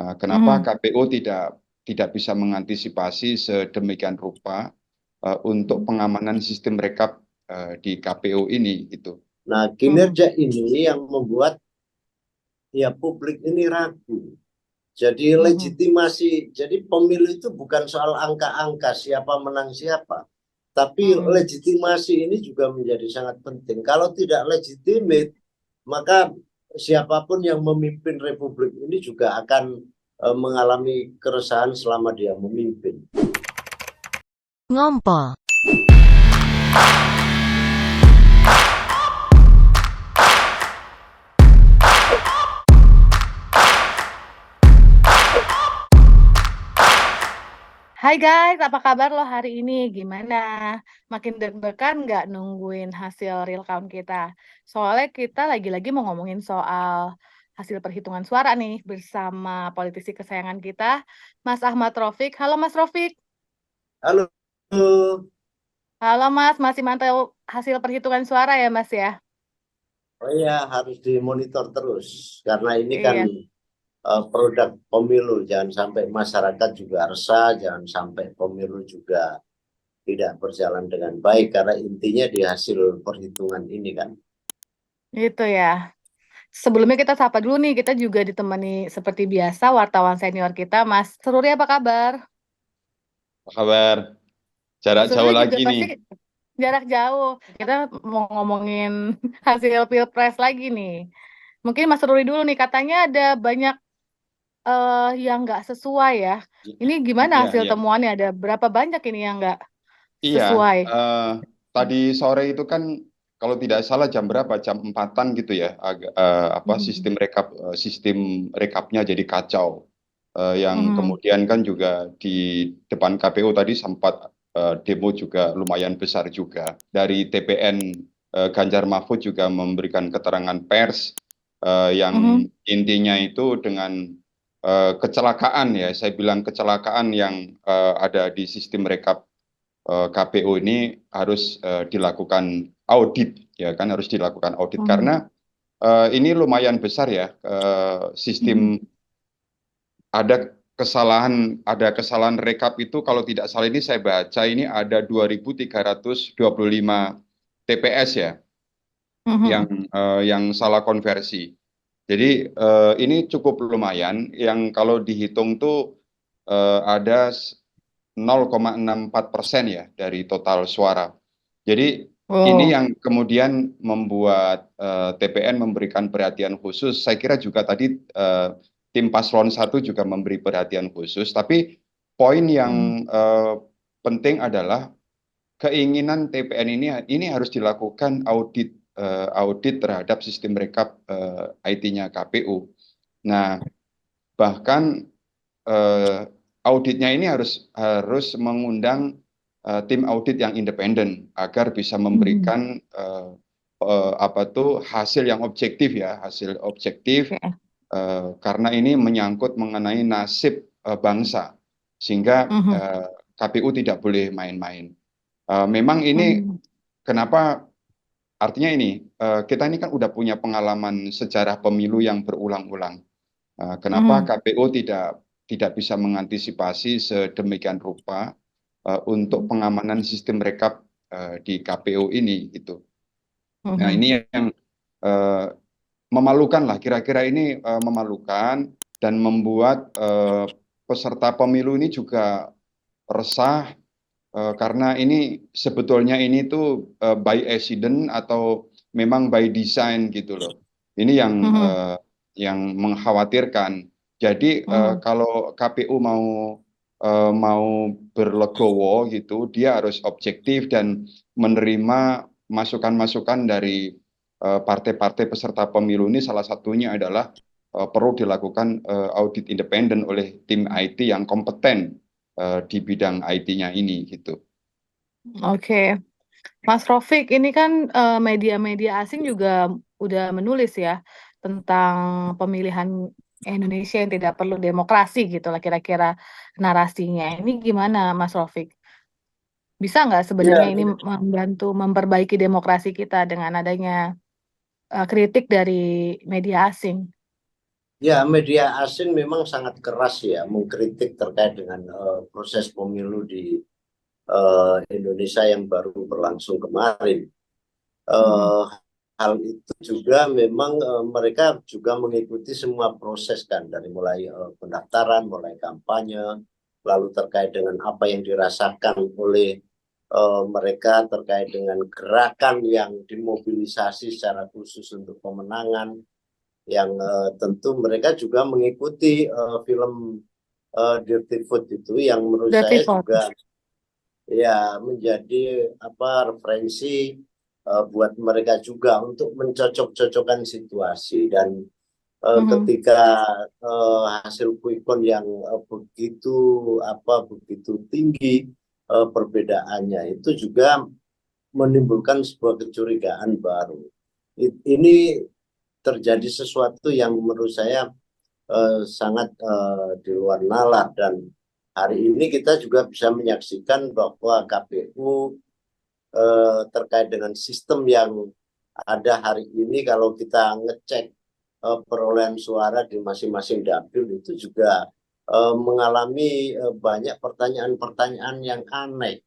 Kenapa Mhm. KPU tidak bisa mengantisipasi sedemikian rupa untuk pengamanan sistem rekap di KPU ini gitu. Nah, Mhm. kinerja ini yang membuat ya publik ini ragu. Jadi Mhm. legitimasi, jadi pemilu itu bukan soal angka-angka siapa menang siapa, tapi Mhm. legitimasi ini juga menjadi sangat penting. Kalau tidak legitimate, maka siapapun yang memimpin republik ini juga akan mengalami keresahan selama dia memimpin. Ngompol. Hai guys, apa kabar lo hari ini? Gimana? Makin deg-degan nggak nungguin hasil real count kita? Soalnya kita lagi-lagi mau ngomongin soal hasil perhitungan suara nih bersama politisi kesayangan kita, Mas Ahmad Rofik. Halo Mas Rofik. Halo. Halo Mas, masih mantau hasil perhitungan suara ya Mas ya? Oh iya, harus dimonitor terus karena ini kan Iya. produk pemilu. Jangan sampai masyarakat juga resah, jangan sampai pemilu juga tidak berjalan dengan baik karena intinya di hasil perhitungan ini kan. Itu ya. Sebelumnya kita sapa dulu nih, kita juga ditemani seperti biasa wartawan senior kita, Mas Sururi, apa kabar? Apa kabar? Jarak Mas jauh Sururi juga lagi nih. pasti jarak jauh. Kita mau ngomongin hasil Pilpres lagi nih. Mungkin Mas Sururi dulu nih, katanya ada banyak yang nggak sesuai ya. Ini gimana Iya, hasil iya. temuannya? Ada berapa banyak ini yang nggak Iya, sesuai? tadi sore itu kan kalau tidak salah jam berapa? Jam empatan gitu ya. Apa Mhm. sistem rekapnya jadi kacau. Yang Mhm. kemudian kan juga di depan KPU tadi sempat demo juga lumayan besar juga. Dari TPN Ganjar Mahfud juga memberikan keterangan pers yang Mhm. intinya itu dengan kecelakaan ya, saya bilang kecelakaan yang ada di sistem rekap KPU ini harus dilakukan audit ya kan, harus dilakukan audit Mhm. karena ini lumayan besar ya, Mhm. sistem ada kesalahan rekap itu kalau tidak salah ini saya baca ini ada 2.325 TPS ya yang Mhm. salah konversi. Jadi ini cukup lumayan yang kalau dihitung tuh ada 0,64% ya dari total suara. Jadi ini Oh. yang kemudian membuat TPN memberikan perhatian khusus. Saya kira juga tadi tim Paslon 1 juga memberi perhatian khusus. Tapi poin Mhm. yang penting adalah keinginan TPN ini harus dilakukan audit terhadap sistem rekap IT-nya KPU. Nah, bahkan eh, auditnya ini harus harus mengundang tim audit yang independen agar bisa Mhm. memberikan apa tuh hasil yang objektif ya, hasil objektif Oke. karena ini menyangkut mengenai nasib bangsa sehingga Mhm. KPU tidak boleh main-main. Memang ini Mhm. kenapa artinya ini kita ini kan udah punya pengalaman sejarah pemilu yang berulang-ulang. Kenapa Mhm. KPU tidak bisa mengantisipasi sedemikian rupa untuk pengamanan sistem rekap di KPU ini gitu. Nah, Mhm. ini yang eh, memalukan lah, kira-kira ini memalukan dan membuat peserta pemilu ini juga resah karena ini sebetulnya ini tuh by accident atau memang by design gitu loh. Ini Mhm. yang mengkhawatirkan. Jadi Mhm. kalau KPU mau berlegowo gitu, dia harus objektif dan menerima masukan-masukan dari partai-partai peserta pemilu ini. Salah satunya adalah perlu dilakukan audit independen oleh tim IT yang kompeten di bidang IT-nya ini gitu. Oke, Mas Rofik, ini kan media-media asing juga udah menulis ya tentang pemilihan Indonesia yang tidak perlu demokrasi gitu lah kira-kira narasinya. Ini gimana Mas Rofik? Bisa nggak sebenarnya Ya, ini membantu memperbaiki demokrasi kita dengan adanya kritik dari media asing? Ya, media asing memang sangat keras ya mengkritik terkait dengan proses pemilu di Indonesia yang baru berlangsung kemarin. Mhm. Eh, Hal itu juga memang mereka juga mengikuti semua proses kan dari mulai pendaftaran, mulai kampanye, lalu terkait dengan apa yang dirasakan oleh mereka terkait dengan gerakan yang dimobilisasi secara khusus untuk pemenangan, yang tentu mereka juga mengikuti film Dirty Food itu yang menurut Dirty saya vote. juga ya menjadi apa referensi buat mereka juga untuk mencocok-cocokkan situasi. Dan Mhm. ketika hasil quick count yang begitu tinggi perbedaannya, itu juga menimbulkan sebuah kecurigaan baru. Ini terjadi sesuatu yang menurut saya sangat di luar nalar. Dan hari ini kita juga bisa menyaksikan bahwa KPU terkait dengan sistem yang ada hari ini, kalau kita ngecek perolehan suara di masing-masing dapil itu juga mengalami banyak pertanyaan-pertanyaan yang aneh.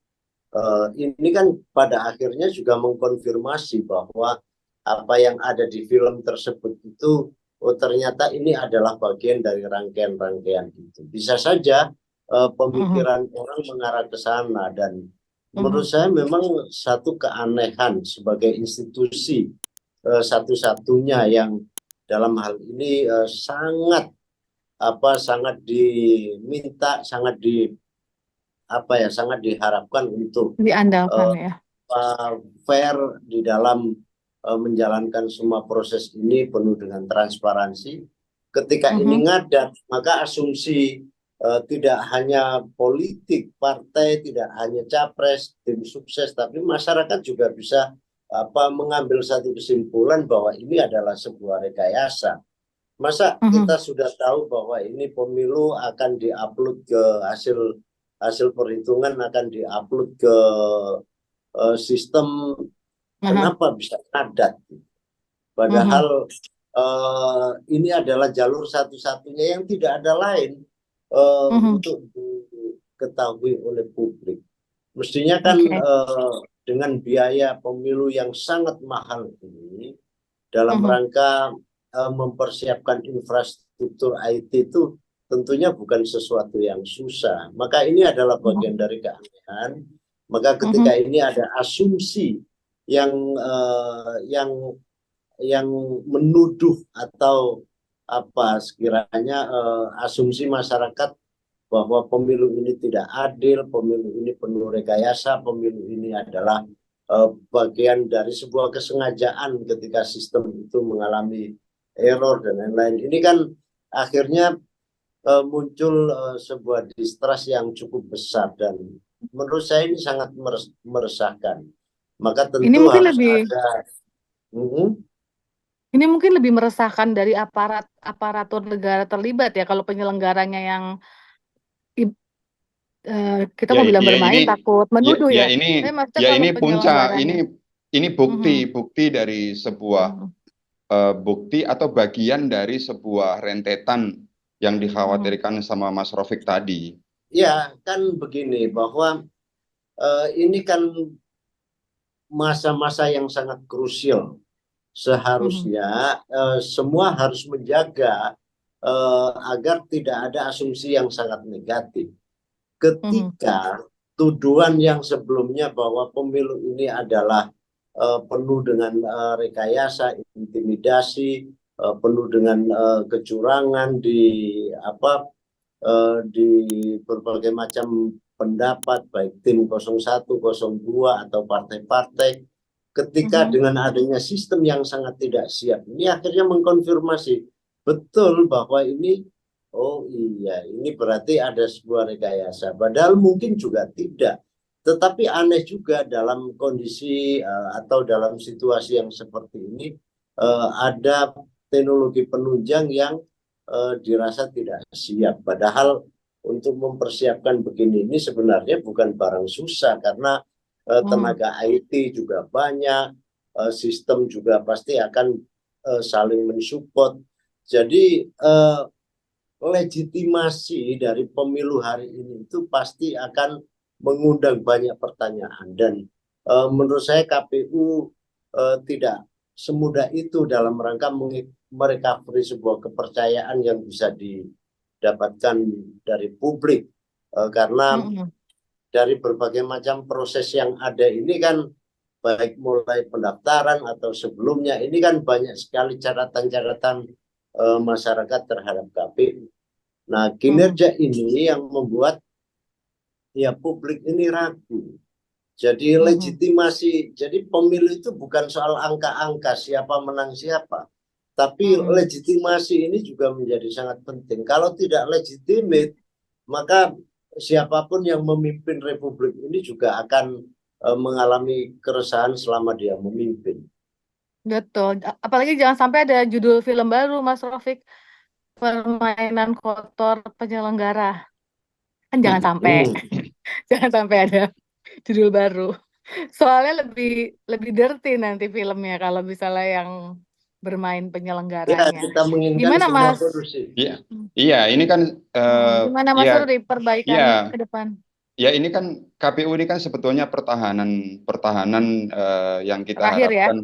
Ini kan pada akhirnya juga mengkonfirmasi bahwa apa yang ada di film tersebut itu, oh ternyata ini adalah bagian dari rangkaian-rangkaian itu. Bisa saja Mhm. pemikiran orang mengarah ke sana. Dan menurut Mhm. saya memang satu keanehan sebagai institusi satu-satunya yang dalam hal ini sangat diminta, sangat diharapkan untuk Diandalkan eh, ya. fair di dalam menjalankan semua proses ini penuh dengan transparansi. Ketika ini Mhm. ngadat, maka asumsi tidak hanya politik partai, tidak hanya capres, tim sukses, tapi masyarakat juga bisa mengambil satu kesimpulan bahwa ini adalah sebuah rekayasa. Masa Mhm. kita sudah tahu bahwa ini pemilu akan diupload ke hasil hasil perhitungan akan diupload ke sistem, Aha. kenapa bisa ngadat? Mhm. Padahal ini adalah jalur satu-satunya yang tidak ada lain Mhm. untuk diketahui oleh publik. Mestinya kan Oke. dengan biaya pemilu yang sangat mahal ini, dalam Mhm. rangka mempersiapkan infrastruktur IT itu tentunya bukan sesuatu yang susah. Maka ini adalah Mhm. bagian dari keanehan. Maka ketika Mhm. ini ada asumsi yang menuduh atau sekiranya asumsi masyarakat bahwa pemilu ini tidak adil, pemilu ini penuh rekayasa, pemilu ini adalah bagian dari sebuah kesengajaan ketika sistem itu mengalami error dan lain-lain. Ini kan akhirnya muncul sebuah distrust yang cukup besar, dan menurut saya ini sangat meresahkan. Maka Ini tentu mungkin harus lebih ada. Mhm. ini mungkin lebih meresahkan dari aparatur negara terlibat ya, kalau penyelenggaranya yang kita Ya, mau bilang ya bermain ini, takut menuduh ya ya. ini, Tapi maksudnya ya kalau ini puncak. penyelenggaranya. Ini Mhm. bukti dari sebuah Mhm. bukti atau bagian dari sebuah rentetan yang Mhm. dikhawatirkan sama Mas Rofik tadi. Ya, kan begini bahwa ini kan masa-masa yang sangat krusial. Mhm. Seharusnya semua harus menjaga agar tidak ada asumsi yang sangat negatif. Mhm. Ketika tuduhan yang sebelumnya bahwa pemilu ini adalah penuh dengan rekayasa, intimidasi, penuh dengan kecurangan di berbagai macam pendapat, baik tim 01, 02 atau partai-partai. Ketika Mhm. dengan adanya sistem yang sangat tidak siap, ini akhirnya mengkonfirmasi betul bahwa ini, oh iya, ini berarti ada sebuah rekayasa. Padahal mungkin juga tidak. Tetapi aneh juga dalam kondisi atau dalam situasi yang seperti ini, ada teknologi penunjang yang dirasa tidak siap. Padahal untuk mempersiapkan begini ini sebenarnya bukan barang susah, karena Mhm. tenaga IT juga banyak, sistem juga pasti akan saling mensupport. Jadi legitimasi dari pemilu hari ini itu pasti akan mengundang banyak pertanyaan dan menurut saya KPU tidak semudah itu dalam rangka merecovery sebuah kepercayaan yang bisa didapatkan dari publik. Karena dari berbagai macam proses yang ada ini kan, baik mulai pendaftaran atau sebelumnya, ini kan banyak sekali catatan-catatan masyarakat terhadap KPU. Nah, kinerja ini yang membuat ya publik ini ragu. Jadi legitimasi, jadi pemilu itu bukan soal angka-angka siapa menang siapa, tapi legitimasi ini juga menjadi sangat penting. Kalau tidak legitimate, maka siapapun yang memimpin republik ini juga akan mengalami keresahan selama dia memimpin. Betul. Apalagi jangan sampai ada judul film baru, Mas Rofik, permainan kotor penyelenggara. Kan jangan sampai, jangan sampai ada judul baru. Soalnya lebih dirty nanti filmnya kalau misalnya yang bermain Ya, penyelenggaranya. kita menginginkan Gimana semua Mas? kondusif. Iya, ini kan Gimana Mas ya Rudi perbaikan ya ke depan? ya ini kan KPU ini kan sebetulnya pertahanan yang kita Terakhir ya. harapkan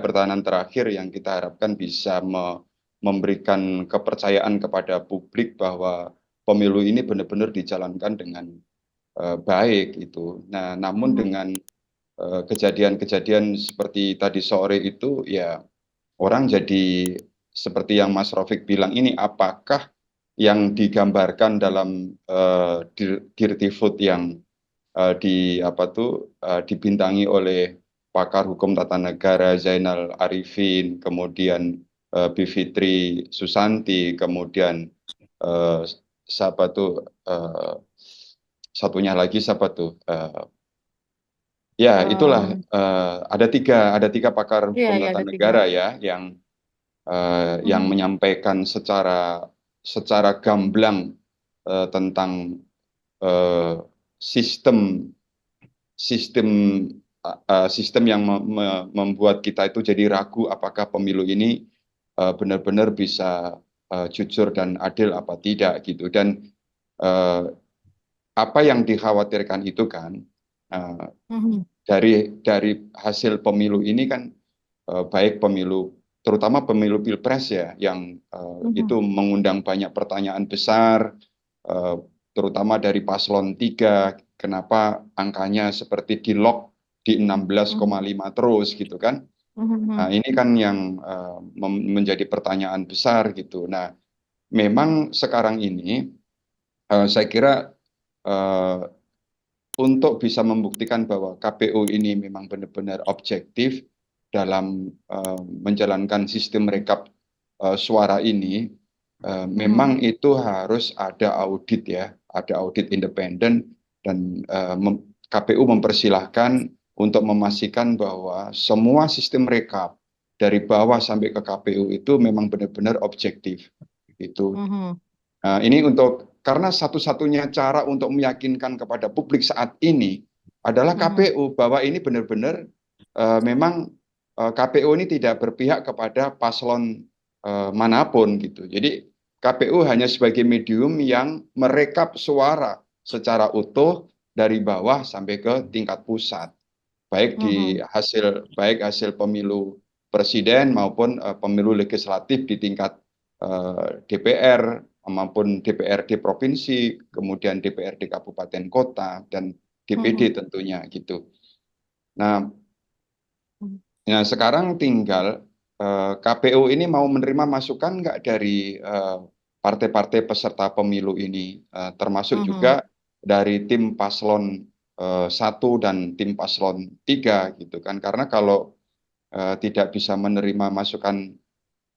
pertahanan terakhir yang kita harapkan bisa memberikan kepercayaan kepada publik bahwa pemilu ini benar-benar dijalankan dengan baik itu. Nah, namun dengan kejadian-kejadian seperti tadi sore itu ya orang jadi seperti yang Mas Rofik bilang ini, apakah yang digambarkan dalam Dirty Food yang dibintangi oleh pakar hukum tata negara Zainal Arifin, kemudian Bivitri Susanti, kemudian siapa tuh satunya lagi siapa tuh ya itulah ada tiga pakar Iya, hukum ya, tata ada 3. negara ya yang menyampaikan secara gamblang tentang sistem yang membuat kita itu jadi ragu apakah pemilu ini benar-benar bisa jujur dan adil apa tidak gitu. Dan apa yang dikhawatirkan itu kan dari hasil pemilu ini kan, baik pemilu terutama pemilu pilpres ya yang itu mengundang banyak pertanyaan besar, terutama dari paslon 3, kenapa angkanya seperti di lock di 16,5 terus gitu kan. Nah, ini kan yang menjadi pertanyaan besar gitu. Nah, memang sekarang ini saya kira untuk bisa membuktikan bahwa KPU ini memang benar-benar objektif dalam menjalankan sistem rekap suara ini, memang itu harus ada audit ya, ada audit independen, dan KPU mempersilahkan untuk memastikan bahwa semua sistem rekap dari bawah sampai ke KPU itu memang benar-benar objektif. Itu. Ini karena satu-satunya cara untuk meyakinkan kepada publik saat ini adalah KPU bahwa ini benar-benar memang KPU ini tidak berpihak kepada paslon manapun gitu. Jadi KPU hanya sebagai medium yang merekap suara secara utuh dari bawah sampai ke tingkat pusat, baik hasil pemilu presiden maupun pemilu legislatif di tingkat DPR maupun DPRD provinsi, kemudian DPRD kabupaten kota, dan DPD tentunya gitu. Nah, sekarang tinggal KPU ini mau menerima masukan nggak dari partai-partai peserta pemilu ini, termasuk juga dari tim paslon 1 dan tim paslon 3 gitu kan. Karena kalau tidak bisa menerima masukan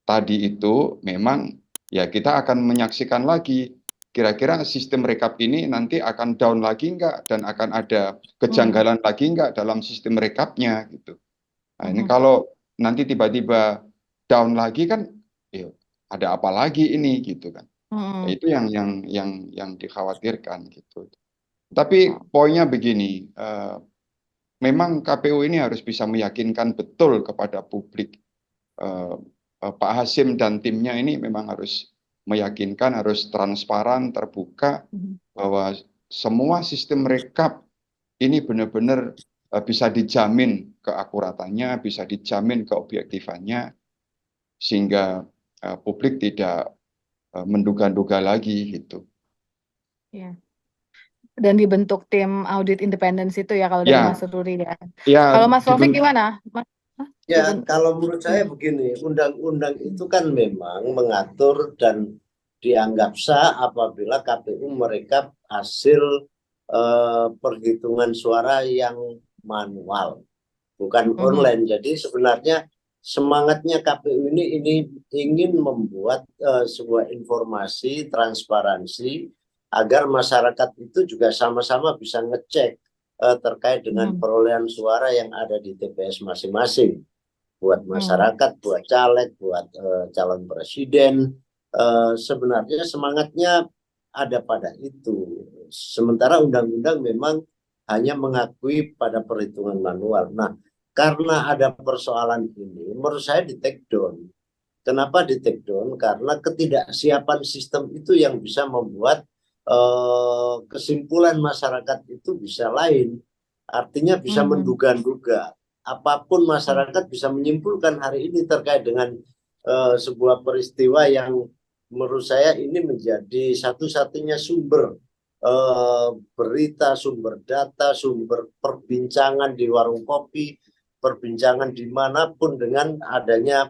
tadi itu, memang ya kita akan menyaksikan lagi kira-kira sistem rekap ini nanti akan down lagi enggak, dan akan ada kejanggalan lagi enggak dalam sistem rekapnya gitu. Nah, ini kalau nanti tiba-tiba down lagi kan, ya, ada apa lagi ini gitu kan. Nah, itu yang dikhawatirkan gitu. Tapi poinnya begini, memang KPU ini harus bisa meyakinkan betul kepada publik Pak Hasim dan timnya ini memang harus meyakinkan, harus transparan, terbuka bahwa semua sistem rekap ini benar-benar bisa dijamin keakuratannya, bisa dijamin keobjektifannya, sehingga publik tidak menduga-duga lagi gitu. Ya. Dan dibentuk tim audit independen itu ya kalau dari Mas Ya, Ruri ya. ya Kalau Mas Taufik dibentuk. gimana? Ya, kalau menurut saya begini, undang-undang itu kan memang mengatur dan dianggap sah apabila KPU merekap hasil perhitungan suara yang manual, bukan online. Jadi sebenarnya semangatnya KPU ini ingin membuat sebuah informasi transparansi agar masyarakat itu juga sama-sama bisa ngecek terkait dengan perolehan suara yang ada di TPS masing-masing, buat masyarakat, buat caleg, buat calon presiden. Sebenarnya semangatnya ada pada itu. Sementara undang-undang memang hanya mengakui pada perhitungan manual. Nah, karena ada persoalan ini, menurut saya di take down. Kenapa di take down? Karena ketidaksiapan sistem itu yang bisa membuat kesimpulan masyarakat itu bisa lain. Artinya bisa menduga-duga. Apapun masyarakat bisa menyimpulkan hari ini terkait dengan sebuah peristiwa yang menurut saya ini menjadi satu-satunya sumber berita, sumber data, sumber perbincangan di warung kopi, perbincangan dimanapun dengan adanya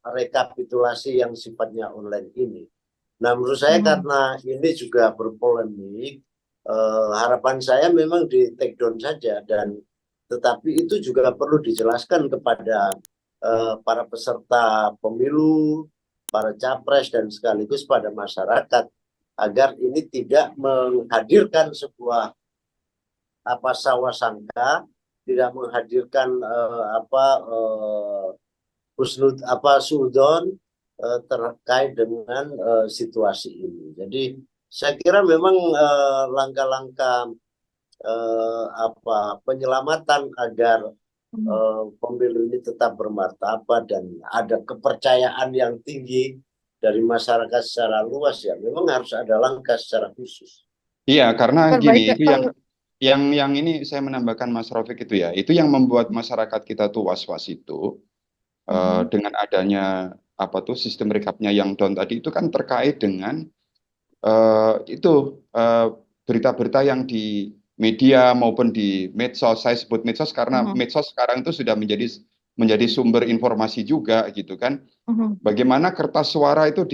rekapitulasi yang sifatnya online ini. Nah, menurut saya karena ini juga berpolemik, harapan saya memang di take down saja, dan tetapi itu juga perlu dijelaskan kepada para peserta pemilu, para capres, dan sekaligus pada masyarakat agar ini tidak menghadirkan sebuah sawasangka, tidak menghadirkan suudon terkait dengan situasi ini. Jadi saya kira memang langkah-langkah penyelamatan agar pemilu ini tetap bermartabat dan ada kepercayaan yang tinggi dari masyarakat secara luas, ya memang harus ada langkah secara khusus. Iya, karena gini, itu yang ini saya menambahkan Mas Raufik itu ya, itu yang membuat masyarakat kita tuh was-was itu dengan adanya sistem rekapnya yang down tadi itu kan terkait dengan berita-berita yang di media maupun di medsos. Saya sebut medsos karena medsos sekarang itu sudah menjadi sumber informasi juga gitu kan. Bagaimana kertas suara itu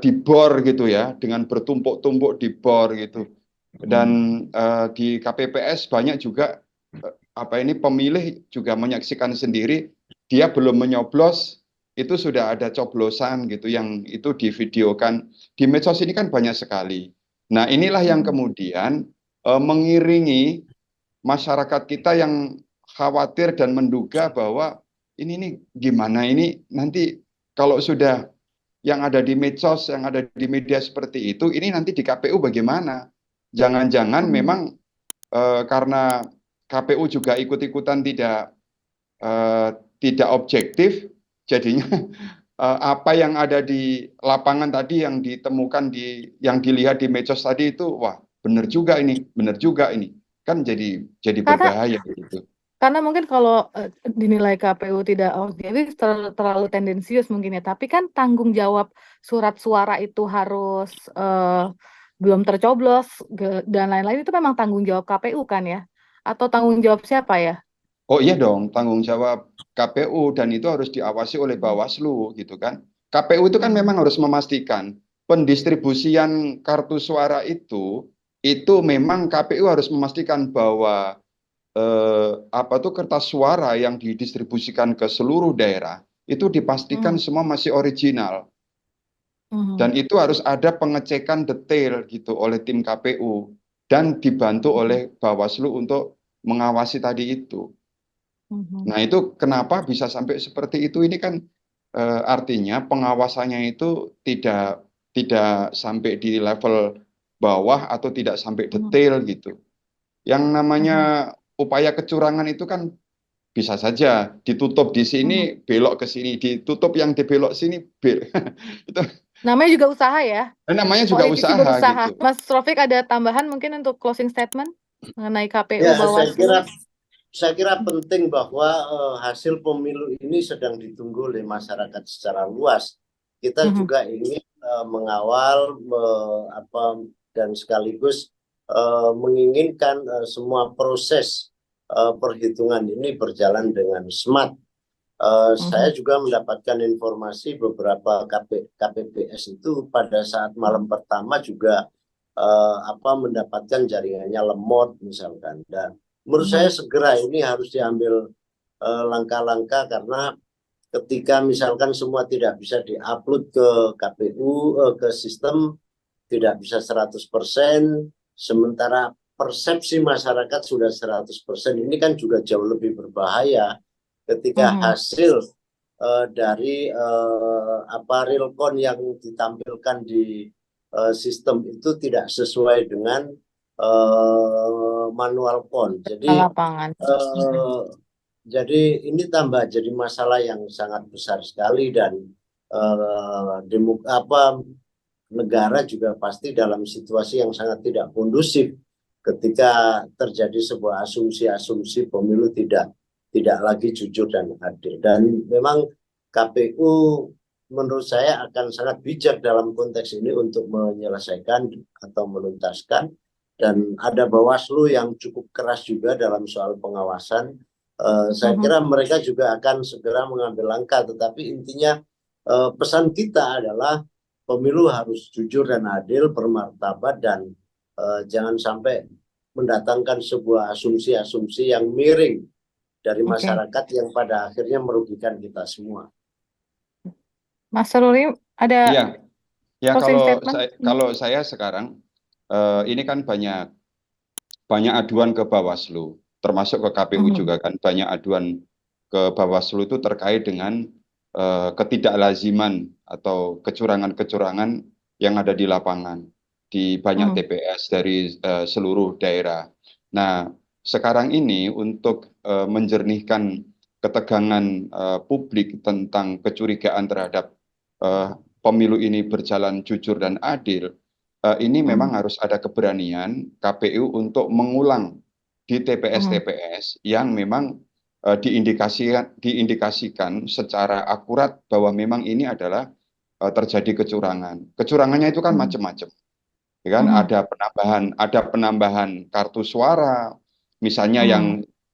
dibor gitu ya, dengan bertumpuk-tumpuk dibor gitu. Dan di KPPS banyak juga pemilih juga menyaksikan sendiri, dia belum menyoblos itu sudah ada coblosan gitu yang itu divideokan di medsos ini kan banyak sekali. Nah, inilah yang kemudian mengiringi masyarakat kita yang khawatir dan menduga bahwa ini nih gimana ini nanti kalau sudah yang ada di medsos, yang ada di media seperti itu, ini nanti di KPU bagaimana? Jangan-jangan memang karena KPU juga ikut-ikutan tidak objektif, jadinya apa yang ada di lapangan tadi yang ditemukan yang dilihat di medsos tadi itu, wah benar juga ini kan jadi berbahaya gitu. Karena mungkin kalau dinilai KPU tidak objektif terlalu tendensius mungkin ya, tapi kan tanggung jawab surat suara itu harus belum tercoblos dan lain-lain itu memang tanggung jawab KPU kan ya? Atau tanggung jawab siapa ya? Oh iya dong, tanggung jawab KPU dan itu harus diawasi oleh Bawaslu gitu kan. KPU itu kan memang harus memastikan pendistribusian kartu suara itu memang KPU harus memastikan bahwa kertas suara yang didistribusikan ke seluruh daerah itu dipastikan semua masih original. Dan itu harus ada pengecekan detail gitu oleh tim KPU dan dibantu oleh Bawaslu untuk mengawasi tadi itu. Nah, itu kenapa bisa sampai seperti itu? Ini kan artinya pengawasannya itu tidak sampai di level bawah atau tidak sampai detail gitu. Yang namanya upaya kecurangan itu kan bisa saja ditutup di sini, Mhm. belok ke sini, ditutup yang dibelok sini, itu Namanya juga usaha ya. namanya juga Politisi usaha berusaha. gitu. Mas Rofik ada tambahan mungkin untuk closing statement mengenai KPU, Ya, Bawaslu? saya kira penting bahwa hasil pemilu ini sedang ditunggu oleh masyarakat secara luas. Kita Mhm. juga ingin mengawal dan sekaligus menginginkan semua proses perhitungan ini berjalan dengan smart. Saya Mhm. juga mendapatkan informasi beberapa KPPS itu pada saat malam pertama juga mendapatkan jaringannya lemot misalkan. Dan menurut saya Mhm. segera ini harus diambil langkah-langkah karena ketika misalkan semua tidak bisa diupload ke KPU, ke sistem, tidak bisa 100%, sementara persepsi masyarakat sudah 100%, ini kan juga jauh lebih berbahaya ketika Mhm. hasil dari realcon yang ditampilkan di sistem itu tidak sesuai dengan manual count. Lapangan. Mhm. Jadi ini tambah jadi masalah yang sangat besar sekali dan negara juga pasti dalam situasi yang sangat tidak kondusif ketika terjadi sebuah asumsi-asumsi pemilu tidak lagi jujur dan adil. Dan memang KPU menurut saya akan sangat bijak dalam konteks ini untuk menyelesaikan atau menuntaskan, dan ada Bawaslu yang cukup keras juga dalam soal pengawasan. Saya Mhm. kira mereka juga akan segera mengambil langkah, tetapi intinya pesan kita adalah pemilu harus jujur dan adil, bermartabat, dan jangan sampai mendatangkan sebuah asumsi-asumsi yang miring dari Oke. masyarakat yang pada akhirnya merugikan kita semua. Mas Ruri ada Iya, ya closing statement? kalau saya sekarang ini kan banyak aduan ke Bawaslu, termasuk ke KPU Mhm. juga kan banyak aduan ke Bawaslu itu terkait dengan ketidaklaziman atau kecurangan-kecurangan yang ada di lapangan di banyak Mhm. TPS dari seluruh daerah. Nah, sekarang ini untuk menjernihkan ketegangan publik tentang kecurigaan terhadap pemilu ini berjalan jujur dan adil, ini memang Mhm. harus ada keberanian KPU untuk mengulang di Mhm. TPS-TPS yang memang diindikasikan secara akurat bahwa memang ini adalah terjadi kecurangan. Kecurangannya itu kan Mhm. macam-macam, ya kan? Mhm. Ada penambahan kartu suara, misalnya Mhm. yang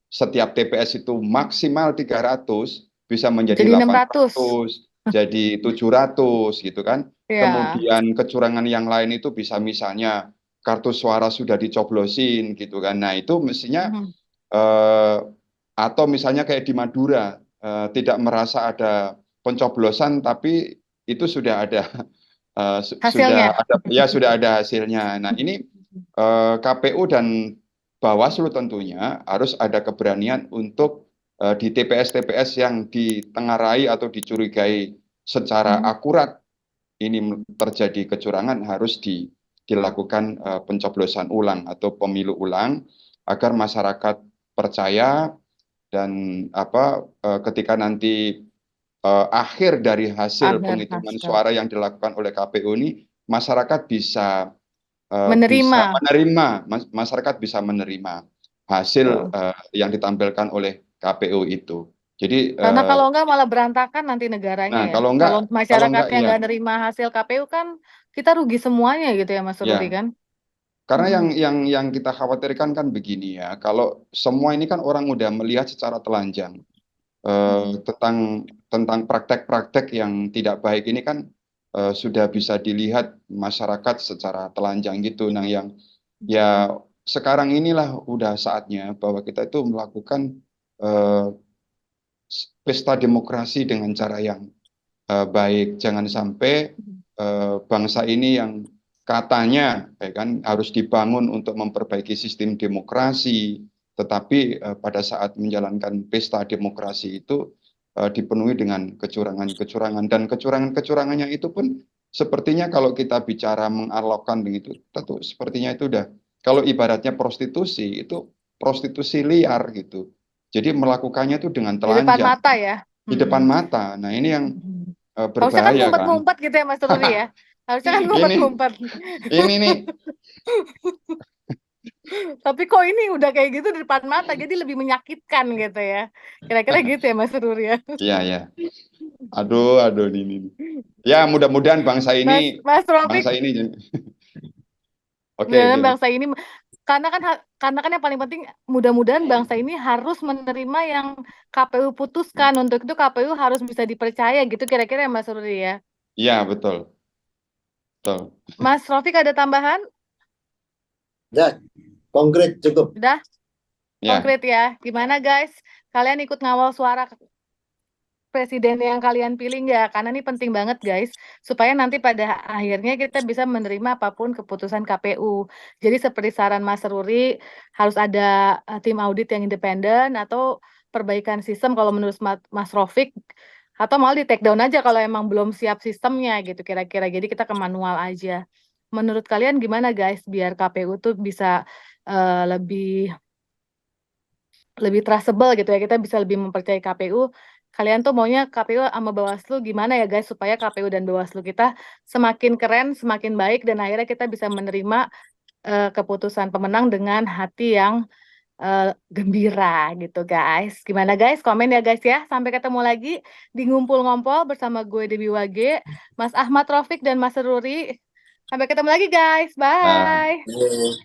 setiap TPS itu maksimal 300 bisa menjadi Jadi 600. 800, jadi 700 gitu kan. Ya. Kemudian kecurangan yang lain itu bisa misalnya kartu suara sudah dicoblosin gitu kan. Nah, itu mestinya Mhm. eh, atau misalnya kayak di Madura tidak merasa ada pencoblosan tapi itu sudah ada sudah Hasilnya. ada ya sudah ada hasilnya. Nah, ini KPU dan Bawaslu tentunya harus ada keberanian untuk di TPS-TPS yang ditengarai atau dicurigai secara Mhm. akurat ini terjadi kecurangan harus dilakukan pencoblosan ulang atau pemilu ulang agar masyarakat percaya dan ketika nanti akhir dari hasil Akhir penghitungan hasil. suara yang dilakukan oleh KPU ini masyarakat bisa Menerima. menerima, masyarakat bisa menerima hasil Betul. yang ditampilkan oleh KPU itu. Jadi Karena kalau enggak malah berantakan nanti negaranya nah ya. Kalau kalau enggak masyarakatnya ya enggak nerima hasil KPU kan kita rugi semuanya gitu ya Mas Rudi ya kan. karena Mhm. yang kita khawatirkan kan begini ya, kalau semua ini kan orang udah melihat secara telanjang tentang praktek-praktek yang tidak baik ini kan sudah bisa dilihat masyarakat secara telanjang gitu. Nah, yang ya sekarang inilah udah saatnya bahwa kita itu melakukan eh, pesta demokrasi dengan cara yang baik. Jangan sampai bangsa ini yang katanya ya kan harus dibangun untuk memperbaiki sistem demokrasi, tetapi pada saat menjalankan pesta demokrasi itu dipenuhi dengan kecurangan-kecurangan dan kecurangan-kecurangannya itu pun sepertinya kalau kita bicara mengalokkan begitu, tentu sepertinya itu udah kalau ibaratnya prostitusi itu prostitusi liar gitu. Jadi melakukannya tuh dengan Di depan telanjang, mata ya. di depan Mm-mm. mata. Nah, ini yang Harusnya kan berbahaya kan. ngumpet-ngumpet gitu ya Mas Ruri ya. Harusnya kan Ini ngumpet-ngumpet. ini nih, Tapi kok ini udah kayak gitu di depan mata, jadi lebih menyakitkan gitu ya. Kira-kira gitu ya Mas Ruri ya. ya ya. Aduh ini. Ya, mudah-mudahan bangsa Mas ini Mas Rofik, oke mudah-mudahan gitu. bangsa ini, karena kan yang paling penting mudah-mudahan bangsa ini harus menerima yang KPU putuskan. Untuk itu KPU harus bisa dipercaya gitu kira-kira ya Mas Ruri ya. Iya, betul. Betul. Mas Rofik ada tambahan? Ya, konkret cukup. Udah Ya. konkret ya. Gimana guys? Kalian ikut ngawal suara presiden yang kalian pilih nggak? Karena ini penting banget guys, supaya nanti pada akhirnya kita bisa menerima apapun keputusan KPU. Jadi seperti saran Mas Ruri, harus ada tim audit yang independen atau perbaikan sistem kalau menurut Mas Rofik, atau malah di take down aja kalau emang belum siap sistemnya gitu kira-kira. Jadi kita ke manual aja. Menurut kalian gimana guys, biar KPU tuh bisa lebih trustable gitu ya, kita bisa lebih mempercayai KPU. Kalian tuh maunya KPU sama Bawaslu gimana ya guys, supaya KPU dan Bawaslu kita semakin keren, semakin baik, dan akhirnya kita bisa menerima keputusan pemenang dengan hati yang gembira gitu guys. Gimana guys, komen ya guys ya. Sampai ketemu lagi di Ngumpul Ngompol bersama gue Debbie Wage, Mas Ahmad Rofik dan Mas Ruri. Sampai ketemu lagi guys, Nah. bye.